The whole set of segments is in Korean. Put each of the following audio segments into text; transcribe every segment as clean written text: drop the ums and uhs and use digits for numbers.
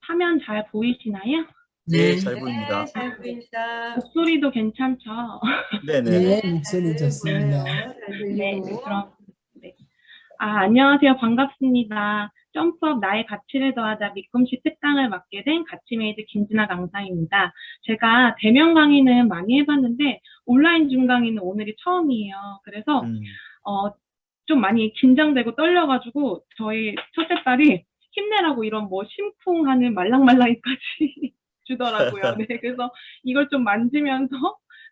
화면 잘 보이시나요? 네, 잘 보입니다. 잘 보인다. 목소리도 괜찮죠? 네네. 네, 목소리 좋습니다. 잘 들리고. 네, 그럼. 네. 안녕하세요. 반갑습니다. 점프업 나의 가치를 더하자 믿꿈씨 특강을 맡게 된 가치메이드 김진아 강사입니다. 제가 대면 강의는 많이 해봤는데 온라인 줌 강의는 오늘이 처음이에요. 그래서 좀 많이 긴장되고 떨려가지고 저희 첫째 딸이 힘내라고 이런 뭐 심쿵하는 말랑말랑이까지 주더라고요. 네, 그래서 이걸 좀 만지면서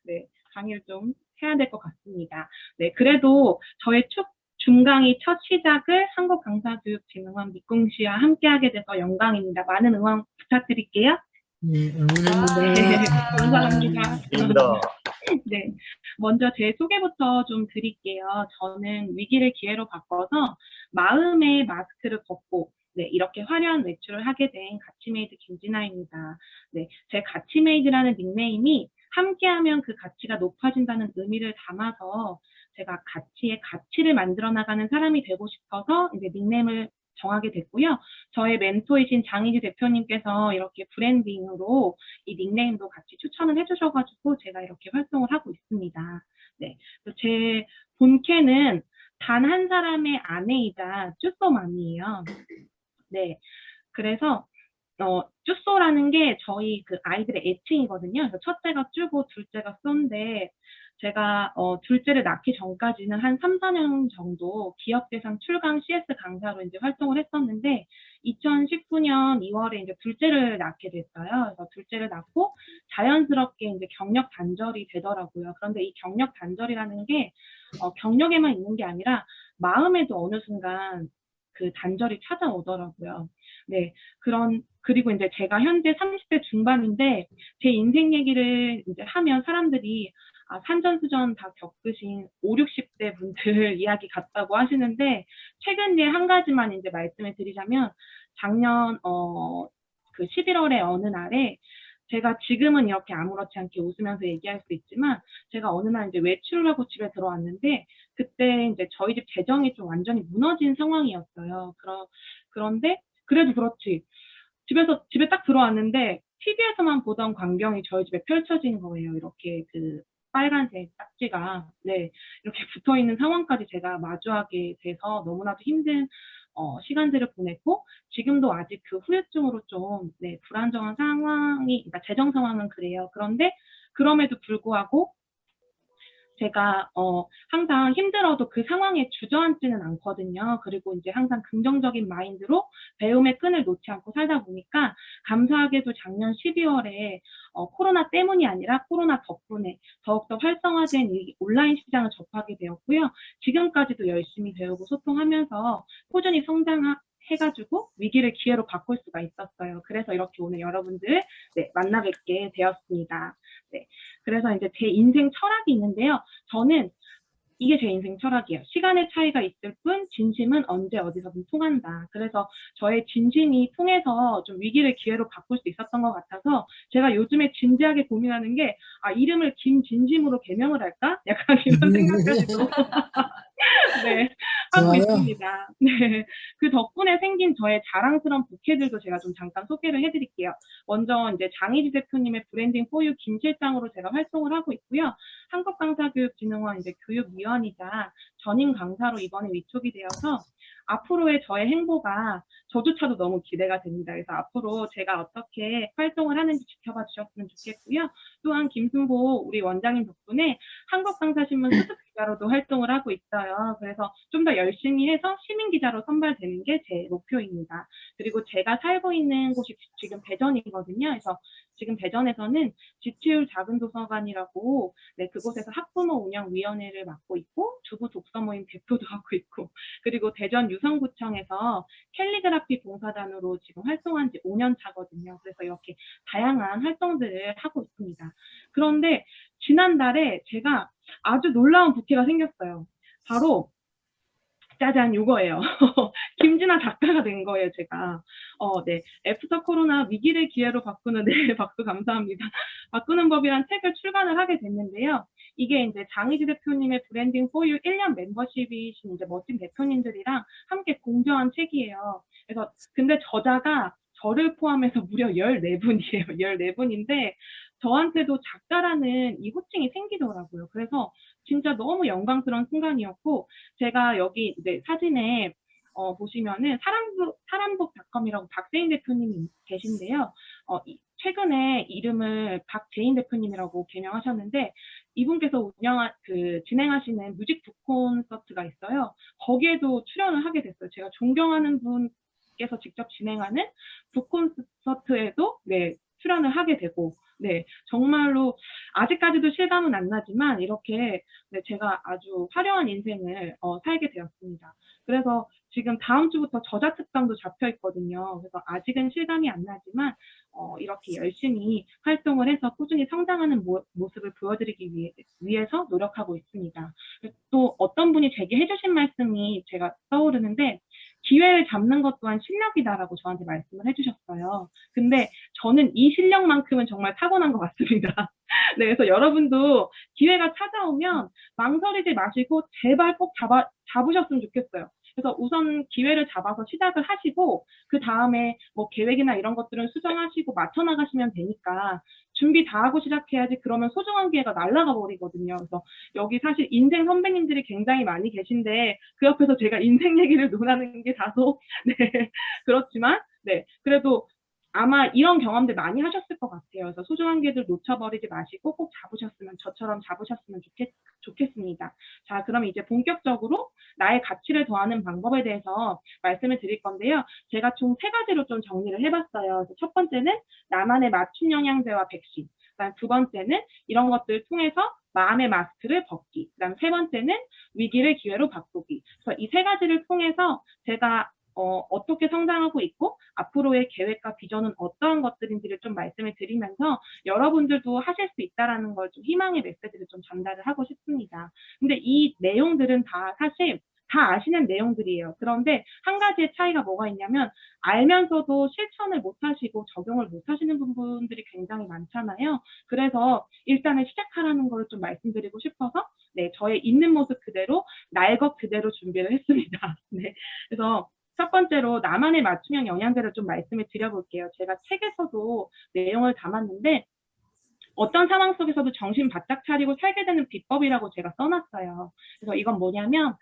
네, 강의를 좀 해야 될 것 같습니다. 네, 그래도 저의 중강의 첫 시작을 한국강사교육진흥원 믿꿈씨와 함께하게 돼서 영광입니다. 많은 응원 부탁드릴게요. 네, 응원합니다. 네, 감사합니다. 입니다. 네, 먼저 제 소개부터 좀 드릴게요. 저는 위기를 기회로 바꿔서 마음의 마스크를 벗고 네, 이렇게 화려한 외출을 하게 된 가치메이드 김진아입니다. 네, 제 가치메이드라는 닉네임이 함께하면 그 가치가 높아진다는 의미를 담아서 제가 가치를 만들어 나가는 사람이 되고 싶어서 이제 닉네임을 정하게 됐고요. 저의 멘토이신 장희지 대표님께서 이렇게 브랜딩으로 이 닉네임도 같이 추천을 해주셔가지고 제가 이렇게 활동을 하고 있습니다. 네, 제 본캐는 단 한 사람의 아내이자 쭈소맘이에요. 네, 그래서 쭈소라는 게 저희 그 아이들의 애칭이거든요. 그래서 첫째가 쭈고 둘째가 쏘인데 제가 둘째를 낳기 전까지는 한 3, 4년 정도 기업대상 출강 CS 강사로 이제 활동을 했었는데 2019년 2월에 이제 둘째를 낳게 됐어요. 그래서 둘째를 낳고 자연스럽게 이제 경력 단절이 되더라고요. 그런데 이 경력 단절이라는 게 경력에만 있는 게 아니라 마음에도 어느 순간 그 단절이 찾아오더라고요. 네, 그리고 이제 제가 현재 30대 중반인데 제 인생 얘기를 이제 하면 사람들이 산전수전 다 겪으신 5, 60대 분들 이야기 같다고 하시는데 최근에 한 가지만 이제 말씀을 드리자면 작년 그 11월에 어느 날에 제가 지금은 이렇게 아무렇지 않게 웃으면서 얘기할 수 있지만 제가 어느 날 이제 외출을 하고 집에 들어왔는데 그때 이제 저희 집 재정이 좀 완전히 무너진 상황이었어요. 그런데 그래도 그렇지. 집에 딱 들어왔는데 TV에서만 보던 광경이 저희 집에 펼쳐진 거예요. 이렇게 그 빨간색 딱지가 네, 이렇게 붙어 있는 상황까지 제가 마주하게 돼서 너무나도 힘든 시간들을 보냈고 지금도 아직 그 후유증으로 좀 네, 불안정한 상황이 그러니까 재정 상황은 그래요. 그런데 그럼에도 불구하고 제가 항상 힘들어도 그 상황에 주저앉지는 않거든요. 그리고 이제 항상 긍정적인 마인드로 배움의 끈을 놓지 않고 살다 보니까 감사하게도 작년 12월에 코로나 때문이 아니라 코로나 덕분에 더욱더 활성화된 이 온라인 시장을 접하게 되었고요. 지금까지도 열심히 배우고 소통하면서 꾸준히 성장해가지고 위기를 기회로 바꿀 수가 있었어요. 그래서 이렇게 오늘 여러분들 네, 만나 뵙게 되었습니다. 네, 그래서 이제 제 인생 철학이 있는데요. 저는 이게 제 인생 철학이에요. 시간의 차이가 있을 뿐 진심은 언제 어디서든 통한다. 그래서 저의 진심이 통해서 좀 위기를 기회로 바꿀 수 있었던 것 같아서 제가 요즘에 진지하게 고민하는 게 이름을 김진심으로 개명을 할까? 약간 이런 생각까지도 네, 하고 있습니다. 네, 그 덕분에 생긴 저의 자랑스러운 부캐들도 제가 좀 잠깐 소개를 해드릴게요. 먼저 이제 장희지 대표님의 브랜딩 포유 김 실장으로 제가 활동을 하고 있고요. 한국강사교육진흥원 이제 교육위원이자 전임 강사로 이번에 위촉이 되어서 앞으로의 저의 행보가 저조차도 너무 기대가 됩니다. 그래서 앞으로 제가 어떻게 활동을 하는지 지켜봐 주셨으면 좋겠고요. 또한 김순보 우리 원장님 덕분에 한국강사신문 수습 기자로도 활동을 하고 있어요. 그래서 좀 더 열심히 해서 시민 기자로 선발되는 게 제 목표입니다. 그리고 제가 살고 있는 곳이 지금 대전이거든요. 그래서 지금 대전에서는 지치율 작은 도서관이라고 네, 그곳에서 학부모 운영위원회를 맡고 있고 주부 독서 모임 대표도 하고 있고 그리고 대전 유성구청에서 캘리그라피 봉사단으로 지금 활동한 지 5년 차거든요. 그래서 이렇게 다양한 활동들을 하고 있습니다. 그런데 지난달에 제가 아주 놀라운 부캐가 생겼어요. 바로 짜잔 이거예요. 김진아 작가가 된 거예요, 제가. 네. 애프터 코로나 위기를 기회로 바꾸는 네, 박수 감사합니다. 바꾸는 법이란 책을 출간을 하게 됐는데요. 이게 이제 장희지 대표님의 브랜딩 포유 1년 멤버십이신 이제 멋진 대표님들이랑 함께 공저한 책이에요. 그래서 근데 저자가 저를 포함해서 무려 14분이에요. 14분인데 저한테도 작가라는 이 호칭이 생기더라고요. 그래서 진짜 너무 영광스러운 순간이었고 제가 여기 이제 사진에 보시면은 사람복닷컴이라고 박재인 대표님이 계신데요. 최근에 이름을 박재인 대표님이라고 개명하셨는데 이분께서 진행하시는 뮤직 북 콘서트가 있어요. 거기에도 출연을 하게 됐어요. 제가 존경하는 분께서 직접 진행하는 북 콘서트에도 네, 출연을 하게 되고 네, 정말로 아직까지도 실감은 안 나지만 이렇게 네, 제가 아주 화려한 인생을 살게 되었습니다. 그래서 지금 다음 주부터 저자 특강도 잡혀 있거든요. 그래서 아직은 실감이 안 나지만 이렇게 열심히 활동을 해서 꾸준히 성장하는 모습을 보여드리기 위해서 노력하고 있습니다. 또 어떤 분이 제게 해주신 말씀이 제가 떠오르는데 기회를 잡는 것 또한 실력이다라고 저한테 말씀을 해주셨어요. 근데 저는 이 실력만큼은 정말 타고난 것 같습니다. 네, 그래서 여러분도 기회가 찾아오면 망설이지 마시고 제발 꼭 잡으셨으면 좋겠어요. 그래서 우선 기회를 잡아서 시작을 하시고 그 다음에 뭐 계획이나 이런 것들은 수정하시고 맞춰 나가시면 되니까 준비 다 하고 시작해야지 그러면 소중한 기회가 날아가 버리거든요. 그래서 여기 사실 인생 선배님들이 굉장히 많이 계신데 그 옆에서 제가 인생 얘기를 논하는 게 다소 네, 그렇지만 네, 그래도 아마 이런 경험들 많이 하셨을 것 같아요. 그래서 소중한 기회들 놓쳐버리지 마시고 꼭 저처럼 잡으셨으면 좋겠습니다. 자, 그럼 이제 본격적으로 나의 가치를 더하는 방법에 대해서 말씀을 드릴 건데요. 제가 총 3가지로 좀 정리를 해봤어요. 그래서 첫 번째는 나만의 맞춤 영양제와 백신. 그다음 두 번째는 이런 것들을 통해서 마음의 마스크를 벗기. 그다음 세 번째는 위기를 기회로 바꾸기. 그래서 이 3가지를 통해서 제가 어떻게 성장하고 있고 앞으로의 계획과 비전은 어떠한 것들인지를 좀 말씀을 드리면서 여러분들도 하실 수 있다라는 걸 좀 희망의 메시지를 좀 전달을 하고 싶습니다. 근데 이 내용들은 다 사실 다 아시는 내용들이에요. 그런데 한 가지의 차이가 뭐가 있냐면 알면서도 실천을 못 하시고 적용을 못 하시는 부분들이 굉장히 많잖아요. 그래서 일단은 시작하라는 걸 좀 말씀드리고 싶어서 네, 저의 있는 모습 그대로 날 것 그대로 준비를 했습니다. 네, 그래서 첫 번째로 나만의 맞춤형 영양제를 좀 말씀을 드려볼게요. 제가 책에서도 내용을 담았는데 어떤 상황 속에서도 정신 바짝 차리고 살게 되는 비법이라고 제가 써놨어요. 그래서 이건 뭐냐면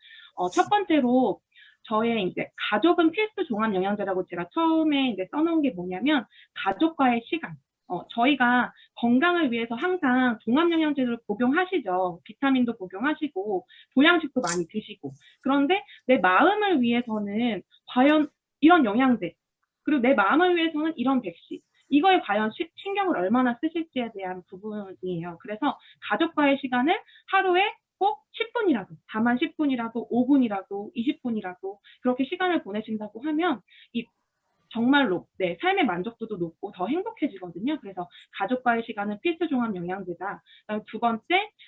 첫 번째로 저의 이제 가족은 필수 종합 영양제라고 제가 처음에 이제 써놓은 게 뭐냐면 가족과의 시간. 저희가 건강을 위해서 항상 종합 영양제를 복용하시죠. 비타민도 복용하시고 보양식도 많이 드시고. 그런데 내 마음을 위해서는 과연 이런 영양제, 그리고 내 마음을 위해서는 이런 백신, 이거에 과연 신경을 얼마나 쓰실지에 대한 부분이에요. 그래서 가족과의 시간을 하루에 꼭 10분이라도, 다만 10분이라도, 5분이라도, 20분이라도 그렇게 시간을 보내신다고 하면 이 정말로 네, 삶의 만족도도 높고 더 행복해지거든요. 그래서 가족과의 시간은 필수 종합 영양제다. 그다음 두 번째,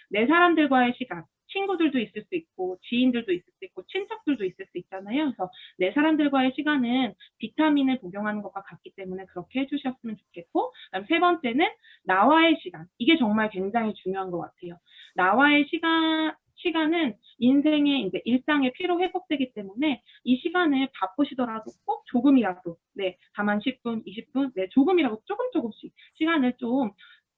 내 사람들과의 시간. 친구들도 있을 수 있고 지인들도 있을 수 있고 친척들도 있을 수 있잖아요. 그래서 내 사람들과의 시간은 비타민을 복용하는 것과 같기 때문에 그렇게 해주셨으면 좋겠고, 그다음 세 번째는 나와의 시간. 이게 정말 굉장히 중요한 것 같아요. 나와의 시간은 인생의 이제 일상의 피로 회복되기 때문에 이 시간을 바쁘시더라도 꼭 조금이라도, 네, 다만 10분, 20분, 네, 조금이라도 조금씩 시간을 좀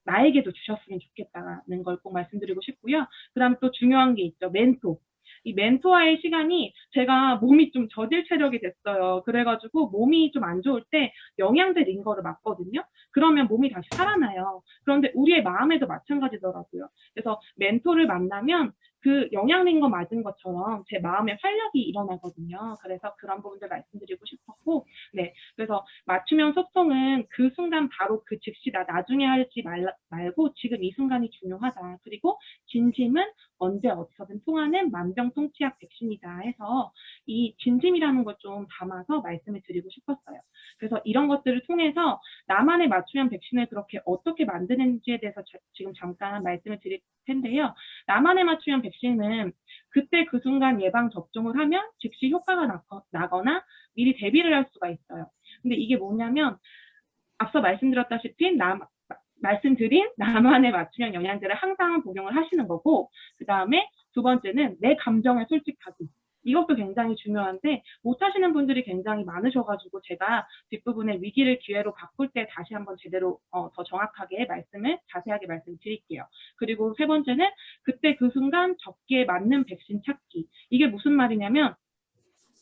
나에게도 주셨으면 좋겠다는 걸 꼭 말씀드리고 싶고요. 그 다음에 또 중요한 게 있죠. 멘토. 이 멘토와의 시간이 제가 몸이 좀 저질 체력이 됐어요. 그래가지고 몸이 좀 안 좋을 때 영양제 링거를 맞거든요. 그러면 몸이 다시 살아나요. 그런데 우리의 마음에도 마찬가지더라고요. 그래서 멘토를 만나면 그 영양 링거 맞은 것처럼 제 마음에 활력이 일어나거든요. 그래서 그런 부분들 말씀드리고 싶었고, 네. 그래서 맞춤형 소통은 그 순간 바로 그 즉시다. 나중에 하지 말고 지금 이 순간이 중요하다. 그리고 진심은 언제 어디서든 통하는 만병통치약 백신이다 해서 이 진심이라는 걸 좀 담아서 말씀을 드리고 싶었어요. 그래서 이런 것들을 통해서 나만의 맞춤형 백신을 그렇게 어떻게 만드는지에 대해서 지금 잠깐 말씀을 드릴 텐데요. 나만의 맞춤형 백신은 그때 그 순간 예방 접종을 하면 즉시 효과가 나거나 미리 대비를 할 수가 있어요. 근데 이게 뭐냐면 앞서 말씀드렸다시피 말씀드린 나만의 맞춤형 영양제를 항상 복용을 하시는 거고, 그 다음에 두 번째는 내 감정에 솔직하기. 이것도 굉장히 중요한데 못하시는 분들이 굉장히 많으셔가지고 제가 뒷부분에 위기를 기회로 바꿀 때 다시 한번 제대로 더 정확하게 자세하게 말씀드릴게요. 그리고 세 번째는 그때 그 순간 적기에 맞는 백신 찾기. 이게 무슨 말이냐면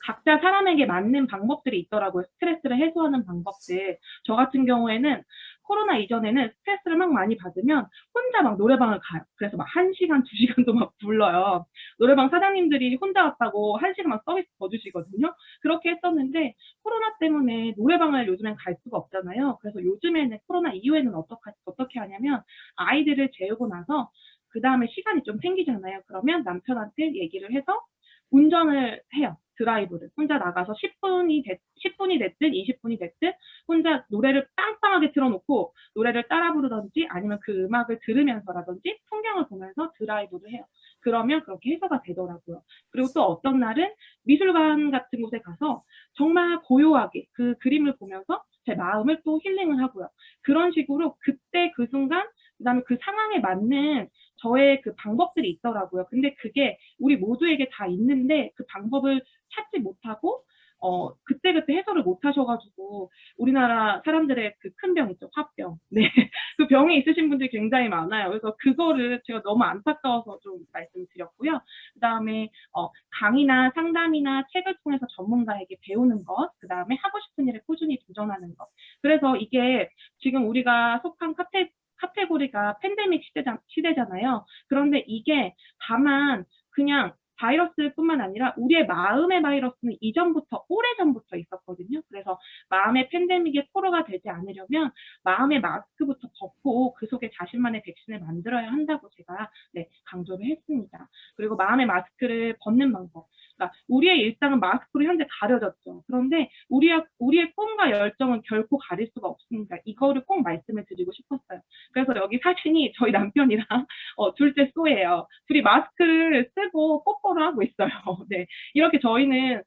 각자 사람에게 맞는 방법들이 있더라고요. 스트레스를 해소하는 방법들. 저 같은 경우에는 코로나 이전에는 스트레스를 막 많이 받으면 혼자 막 노래방을 가요. 그래서 막 1시간, 2시간도 막 불러요. 노래방 사장님들이 혼자 왔다고 1시간 막 서비스 더 주시거든요. 그렇게 했었는데 코로나 때문에 노래방을 요즘엔 갈 수가 없잖아요. 그래서 요즘에는 코로나 이후에는 어떻게 하냐면 아이들을 재우고 나서 그 다음에 시간이 좀 생기잖아요. 그러면 남편한테 얘기를 해서 운전을 해요. 드라이브를. 혼자 나가서 10분이 됐든 20분이 됐든 혼자 노래를 빵빵하게 틀어놓고 노래를 따라 부르든지 아니면 그 음악을 들으면서라든지 풍경을 보면서 드라이브를 해요. 그러면 그렇게 해소가 되더라고요. 그리고 또 어떤 날은 미술관 같은 곳에 가서 정말 고요하게 그 그림을 보면서 제 마음을 또 힐링을 하고요. 그런 식으로 그때 그 순간 그다음에 그 상황에 맞는 저의 그 방법들이 있더라고요. 근데 그게 우리 모두에게 다 있는데 그 방법을 찾지 못하고 그때그때 해소를 못 하셔가지고 우리나라 사람들의 그 큰 병 있죠. 화병. 네. 그 병이 있으신 분들이 굉장히 많아요. 그래서 그거를 제가 너무 안타까워서 좀 말씀드렸고요. 그다음에 강의나 상담이나 책을 통해서 전문가에게 배우는 것, 그다음에 하고 싶은 일에 꾸준히 도전하는 것. 그래서 이게 지금 우리가 속한 카테고리가 팬데믹 시대잖아요. 그런데 이게 다만 그냥 바이러스뿐만 아니라 우리의 마음의 바이러스는 이전부터 오래전부터 있었거든요. 그래서 마음의 팬데믹에 포로가 되지 않으려면 마음의 마스크부터 벗고 그 속에 자신만의 백신을 만들어야 한다고 제가 강조를 했습니다. 그리고 마음의 마스크를 벗는 방법. 그러니까 우리의 일상은 마스크로 현재 가려졌죠. 그런데 우리의 꿈과 열정은 결코 가릴 수가 없습니다. 이거를 꼭 말씀을 드리고 싶었어요. 그래서 여기 사진이 저희 남편이랑 둘째 쏘예요. 둘이 마스크를 쓰고 뽀뽀를 하고 있어요. 네, 이렇게 저희는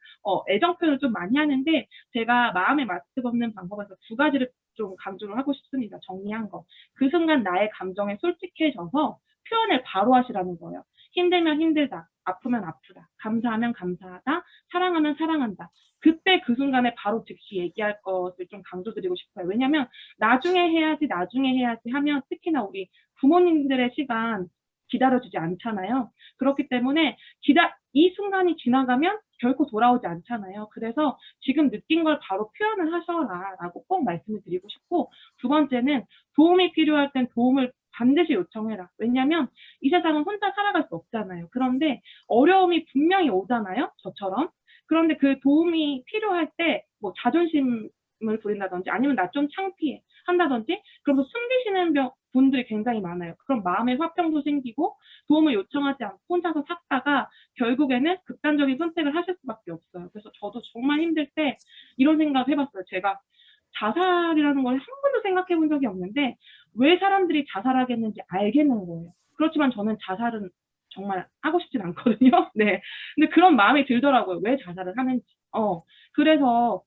애정 표현을 좀 많이 하는데 제가 마음의 마스크 벗는 방법에서 두 가지를 좀 강조를 하고 싶습니다. 정리한 거. 그 순간 나의 감정에 솔직해져서 표현을 바로 하시라는 거예요. 힘들면 힘들다, 아프면 아프다, 감사하면 감사하다, 사랑하면 사랑한다. 그때 그 순간에 바로 즉시 얘기할 것을 좀 강조드리고 싶어요. 왜냐하면 나중에 해야지 하면 특히나 우리 부모님들의 시간 기다려주지 않잖아요. 그렇기 때문에 이 순간이 지나가면 결코 돌아오지 않잖아요. 그래서 지금 느낀 걸 바로 표현을 하셔라라고 꼭 말씀을 드리고 싶고, 두 번째는 도움이 필요할 땐 도움을 반드시 요청해라. 왜냐하면 이 세상은 혼자 살아갈 수 없잖아요. 그런데 어려움이 분명히 오잖아요. 저처럼. 그런데 그 도움이 필요할 때 뭐 자존심을 부린다든지 아니면 나 좀 창피해 한다든지 그러면서 숨기시는 분들이 굉장히 많아요. 그럼 마음의 화병도 생기고 도움을 요청하지 않고 혼자서 삭다가 결국에는 극단적인 선택을 하실 수밖에 없어요. 그래서 저도 정말 힘들 때 이런 생각을 해봤어요. 제가 자살이라는 걸 한 번도 생각해 본 적이 없는데 왜 사람들이 자살하겠는지 알겠는 거예요. 그렇지만 저는 자살은 정말 하고 싶진 않거든요. 네. 근데 그런 마음이 들더라고요. 왜 자살을 하는지. 그래서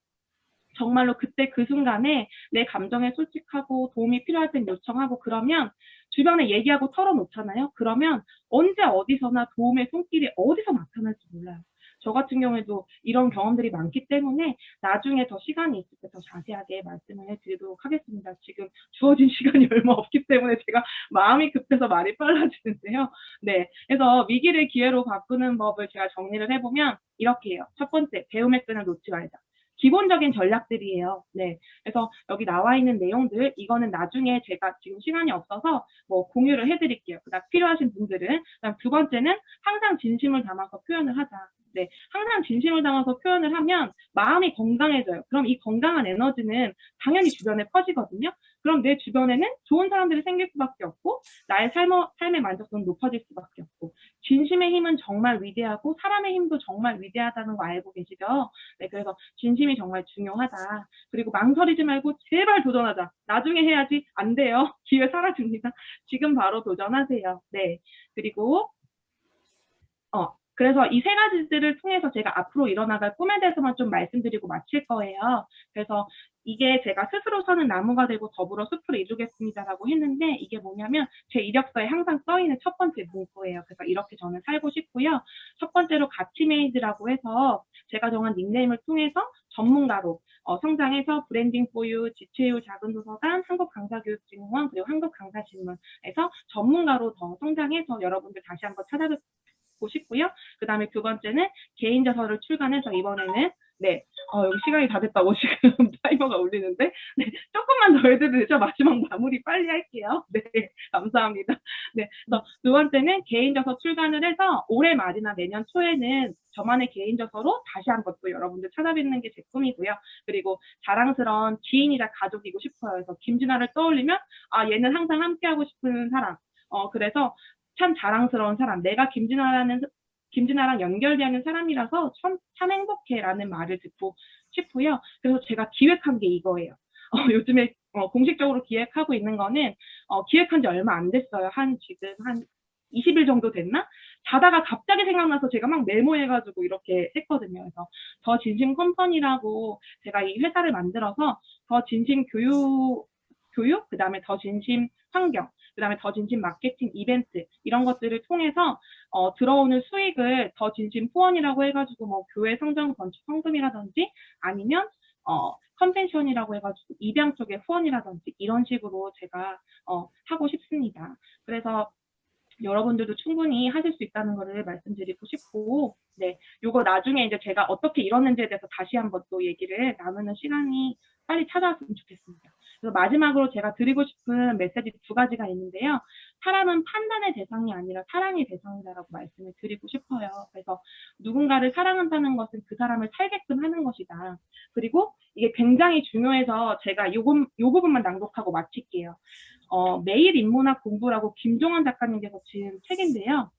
정말로 그때 그 순간에 내 감정에 솔직하고 도움이 필요할 땐 요청하고 그러면 주변에 얘기하고 털어놓잖아요. 그러면 언제 어디서나 도움의 손길이 어디서 나타날지 몰라요. 저 같은 경우에도 이런 경험들이 많기 때문에 나중에 더 시간이 있을 때 더 자세하게 말씀을 해드리도록 하겠습니다. 지금 주어진 시간이 얼마 없기 때문에 제가 마음이 급해서 말이 빨라지는데요. 네, 그래서 위기를 기회로 바꾸는 법을 제가 정리를 해보면 이렇게 해요. 첫 번째, 배움의 끈을 놓지 말자. 기본적인 전략들이에요. 네. 그래서 여기 나와 있는 내용들, 이거는 나중에 제가 지금 시간이 없어서 뭐 공유를 해드릴게요. 그다음 필요하신 분들은. 그다음 두 번째는 항상 진심을 담아서 표현을 하자. 네. 항상 진심을 담아서 표현을 하면 마음이 건강해져요. 그럼 이 건강한 에너지는 당연히 주변에 퍼지거든요. 그럼 내 주변에는 좋은 사람들이 생길 수밖에 없고 나의 삶의 만족도는 높아질 수밖에 없고 진심의 힘은 정말 위대하고 사람의 힘도 정말 위대하다는 거 알고 계시죠? 네, 그래서 진심이 정말 중요하다. 그리고 망설이지 말고 제발 도전하자. 나중에 해야지. 안 돼요. 기회 사라집니다. 지금 바로 도전하세요. 네, 그리고 그래서 이 세 가지들을 통해서 제가 앞으로 이뤄나갈 꿈에 대해서만 좀 말씀드리고 마칠 거예요. 그래서 이게 제가 스스로 서는 나무가 되고 더불어 숲을 이루겠습니다라고 했는데 이게 뭐냐면 제 이력서에 항상 써 있는 첫 번째 문구예요. 그래서 이렇게 저는 살고 싶고요. 첫 번째로 가치메이드라고 해서 제가 정한 닉네임을 통해서 전문가로 성장해서 브랜딩 포유, 지체유 작은도서관, 한국강사교육진흥원 그리고 한국강사신문에서 전문가로 더 성장해서 여러분들 다시 한번 찾아뵙고 싶고요. 그 다음에 두 번째는 개인저서를 출간해서 이번에는 여기 시간이 다 됐다고 지금 타이머가 울리는데 조금만 더 해드리죠. 마지막 마무리 빨리 할게요. 감사합니다. 그래서 두 번째는 개인저서 출간을 해서 올해 말이나 내년 초에는 저만의 개인저서로 다시 한번 또 여러분들 찾아뵙는 게 제 꿈이고요. 그리고 자랑스러운 지인이자 가족이고 싶어요. 그래서 김진아를 떠올리면 얘는 항상 함께하고 싶은 사람. 그래서 참 자랑스러운 사람. 내가 김진아랑 연결되는 사람이라서 참 행복해라는 말을 듣고 싶고요. 그래서 제가 기획한 게 이거예요. 요즘에 공식적으로 기획하고 있는 거는 기획한 지 얼마 안 됐어요. 지금 한 20일 정도 됐나? 자다가 갑자기 생각나서 제가 막 메모해가지고 이렇게 했거든요. 그래서 더 진심 컴퍼니라고 제가 이 회사를 만들어서 더 진심 교육, 그 다음에 더 진심 환경, 그 다음에 더 진심 마케팅 이벤트 이런 것들을 통해서 들어오는 수익을 더 진심 후원이라고 해가지고 뭐 교회 성장 건축 성금이라든지 아니면 컨벤션이라고 해가지고 입양 쪽의 후원이라든지 이런 식으로 제가 하고 싶습니다. 그래서 여러분들도 충분히 하실 수 있다는 것을 말씀드리고 싶고, 요거 나중에 이제 제가 어떻게 이뤘는지에 대해서 다시 한번 또 얘기를 나누는 시간이 빨리 찾아왔으면 좋겠습니다. 그래서 마지막으로 제가 드리고 싶은 메시지 두 가지가 있는데요. 사람은 판단의 대상이 아니라 사랑의 대상이다라고 말씀을 드리고 싶어요. 그래서 누군가를 사랑한다는 것은 그 사람을 살게끔 하는 것이다. 그리고 이게 굉장히 중요해서 제가 요 부분만 낭독하고 마칠게요. 매일 인문학 공부라고 김종원 작가님께서 지은 책인데요.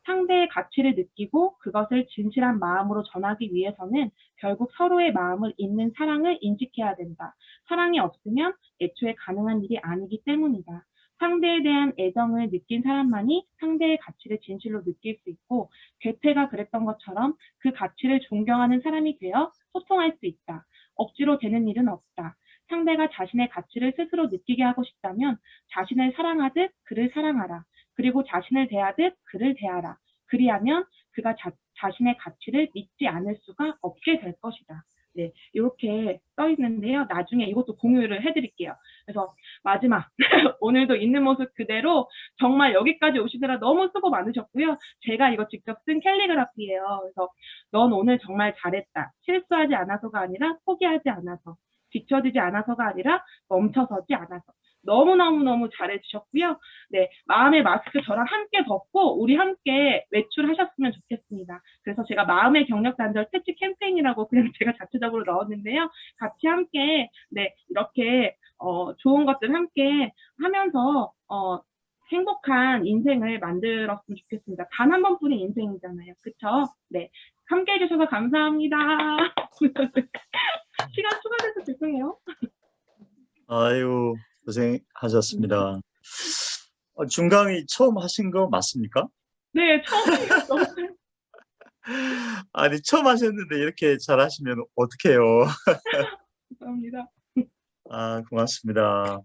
상대의 가치를 느끼고 그것을 진실한 마음으로 전하기 위해서는 결국 서로의 마음을 잇는 사랑을 인식해야 된다. 사랑이 없으면 애초에 가능한 일이 아니기 때문이다. 상대에 대한 애정을 느낀 사람만이 상대의 가치를 진실로 느낄 수 있고 괴테가 그랬던 것처럼 그 가치를 존경하는 사람이 되어 소통할 수 있다. 억지로 되는 일은 없다. 상대가 자신의 가치를 스스로 느끼게 하고 싶다면 자신을 사랑하듯 그를 사랑하라. 그리고 자신을 대하듯 그를 대하라. 그리하면 그가 자신의 가치를 믿지 않을 수가 없게 될 것이다. 이렇게 써 있는데요. 나중에 이것도 공유를 해드릴게요. 그래서 마지막 오늘도 있는 모습 그대로 정말 여기까지 오시느라 너무 수고 많으셨고요. 제가 이거 직접 쓴 캘리그라피예요. 그래서 넌 오늘 정말 잘했다. 실수하지 않아서가 아니라 포기하지 않아서. 뒤처지지 않아서가 아니라 멈춰서지 않아서. 너무너무 잘해주셨고요. 마음의 마스크 저랑 함께 벗고 우리 함께 외출하셨으면 좋겠습니다. 그래서 제가 마음의 경력 단절 퇴치 캠페인이라고 그냥 제가 자체적으로 넣었는데요. 같이 함께 이렇게 좋은 것들 함께 하면서 행복한 인생을 만들었으면 좋겠습니다. 단 한 번뿐인 인생이잖아요. 그쵸? 함께 해주셔서 감사합니다. 시간 추가돼서 죄송해요. 아유, 고생하셨습니다. 중강의 처음 하신 거 맞습니까? 네, 처음이에요. 아니, 처음 하셨는데 이렇게 잘하시면 어떡해요. 감사합니다. 고맙습니다.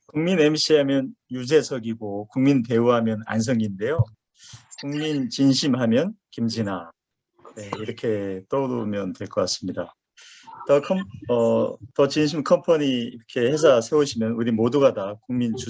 국민 MC 하면 유재석이고 국민 배우 하면 안성기인데요. 국민 진심 하면 김진아. 이렇게 떠오르면 될 것 같습니다. 더 진심 컴퍼니 이렇게 회사 세우시면 우리 모두가 다 국민